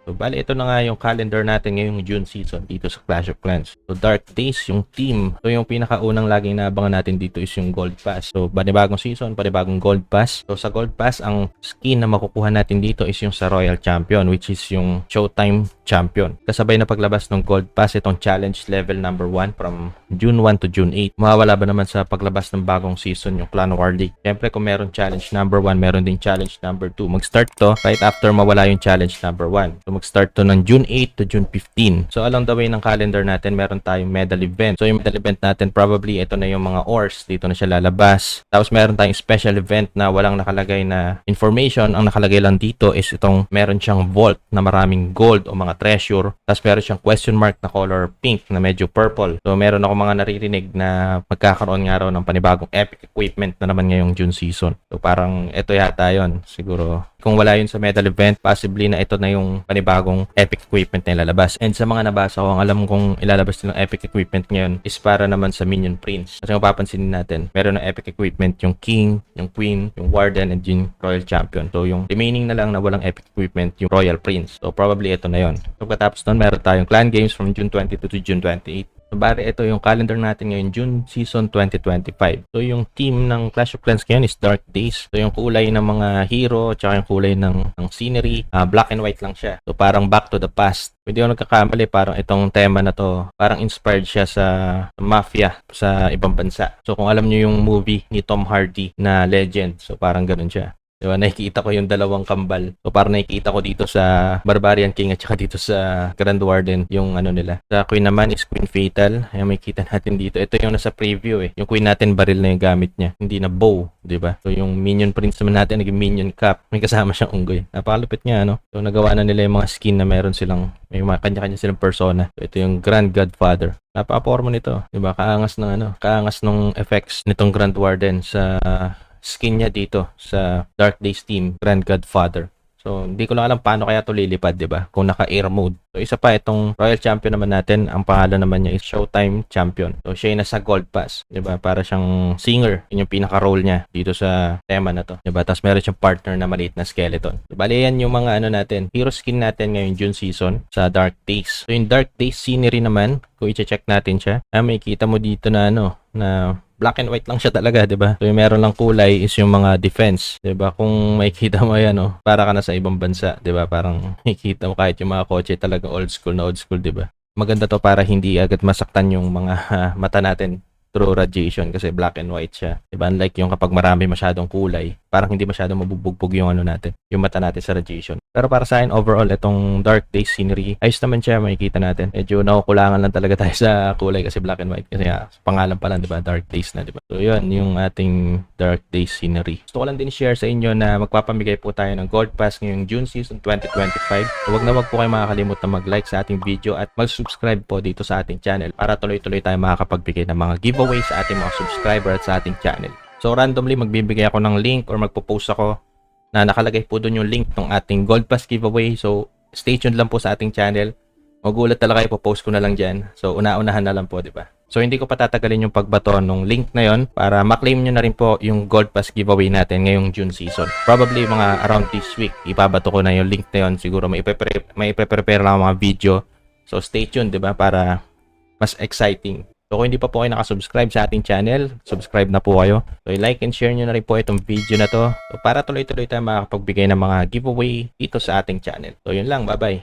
So, bali, ito na nga yung calendar natin ngayong June season dito sa Clash of Clans. So, Dark Days, yung team. So, yung pinakaunang laging naabangan natin dito is yung Gold Pass. So, panibagong season, panibagong Gold Pass. So, sa Gold Pass, ang skin na makukuha natin dito is yung sa Royal Champion, which is yung Showtime Champion. Kasabay na paglabas ng Gold Pass, itong Challenge Level number 1 from June 1 to June 8. Mawawala ba naman sa paglabas ng bagong season yung Clan War League? Siyempre, kung meron Challenge number 1, meron din Challenge number 2. Mag-start to right after mawala yung Challenge number 1. So, mag-start to ng June 8 to June 15. So, along the way ng calendar natin, meron tayong medal event. So, yung medal event natin, probably ito na yung mga ores. Dito na siya lalabas. Tapos, meron tayong special event na walang nakalagay na information. Ang nakalagay lang dito is itong meron siyang vault na maraming gold o mga treasure. Tapos, meron siyang question mark na color pink na medyo purple. So, meron ako mga naririnig na magkakaroon nga raw ng panibagong epic equipment na naman ngayong June season. So, parang ito yata yon. Siguro, kung wala yun sa medal event, possibly na ito na yung panibagong epic equipment na ilalabas. And sa mga nabasa ko, ang alam kong ilalabas nilang epic equipment ngayon is para naman sa Minion Prince. Kasi kung papansinin natin, meron ng epic equipment yung King, yung Queen, yung Warden, and yung Royal Champion. So yung remaining na lang na walang epic equipment, yung Royal Prince. So probably ito na yon. So pagkatapos nun, meron tayong clan games from June 22 to June 28. So, bari, ito yung calendar natin ngayon, June season 2025. So, yung team ng Clash of Clans ngayon is Dark Days. So, yung kulay ng mga hero, tsaka yung kulay ng scenery, black and white lang siya. So, parang back to the past. Hindi ako nagkakamali, parang itong tema na to, parang inspired siya sa mafia sa ibang bansa. So, kung alam nyo yung movie ni Tom Hardy na Legend, so parang ganun siya. Diba, nakikita ko yung dalawang kambal. So, parang nakikita ko dito sa Barbarian King at saka dito sa Grand Warden yung ano nila. Sa Queen naman is Queen Fatal. Ayan, may kita natin dito. Ito yung nasa preview eh. Yung Queen natin, baril na yung gamit niya. Hindi na bow, diba? So, yung Minion Prince naman natin, naging Minion Cap. May kasama siyang unggoy. Napakalupit niya, ano? So, nagawa na nila yung mga skin na meron silang, may mga kanya-kanya silang persona. So, ito yung Grand Godfather. Napaka-forma nito. Diba? Kaangas ng effects nitong Grand Warden sa skin niya dito sa Dark Days team, Grand Godfather. So, hindi ko lang alam paano kaya ito lilipad, di ba? Kung naka-air mode. So, isa pa, itong Royal Champion naman natin, ang pangalan naman niya is Showtime Champion. So, siya yung nasa Gold Pass, di ba? Para siyang singer. Yun yung pinaka-role niya dito sa tema na to, di ba? Tapos, meron siyang partner na maliit na skeleton. So, bali, yan yung mga ano natin, hero skin natin ngayong June season sa Dark Days. So, yung Dark Days scenery naman, kung i-check natin siya, may kita mo dito na ano, na black and white lang siya talaga, 'di ba? So yung meron lang kulay is yung mga defense, 'di ba? Kung makikita mo 'yan, oh, para ka na sa ibang bansa, 'di ba? Parang makikita mo kahit yung mga kotse talaga old school, 'di ba? Maganda to para hindi agad masaktan yung mga mata natin through radiation kasi black and white siya. 'Di ba? Unlike yung kapag marami masyadong kulay, parang hindi masyadong mabubugbog yung ano natin, yung mata natin sa radiation. Pero para sa akin, overall, itong Dark Days scenery, ayos naman siya, makikita natin. Medyo nakukulangan lang talaga tayo sa kulay kasi black and white. Kasi pangalan pa lang, di ba? Dark Days na, di ba? So, yun, yung ating Dark Days scenery. Gusto ko lang din share sa inyo na magpapamigay po tayo ng Gold Pass ngayong June season 2025. So, wag na wag po kayo makakalimut na mag-like sa ating video at mag-subscribe po dito sa ating channel para tuloy-tuloy tayo makakapagbigay ng mga giveaway sa ating mga subscriber at sa ating channel. So, randomly, magbibigay ako ng link or magpo-post ako na nakalagay po doon yung link ng ating Gold Pass giveaway. So, stay tuned lang po sa ating channel. Magulat talaga kayo, po-post ko na lang dyan. So, una-unahan na lang po, di ba? So, hindi ko patatagalin yung pagbato ng link na yon para maklaim nyo na rin po yung Gold Pass giveaway natin ngayong June season. Probably mga around this week, ibabato ko na yung link na yon. Siguro may ipe-prepare lang mga video. So, stay tuned, di ba? Para mas exciting. So, kung hindi pa po kayo nakasubscribe sa ating channel, subscribe na po kayo. So, like and share nyo na rin po itong video na to. So, para tuloy-tuloy tayo makakapagbigay ng mga giveaway dito sa ating channel. So, yun lang. Bye-bye.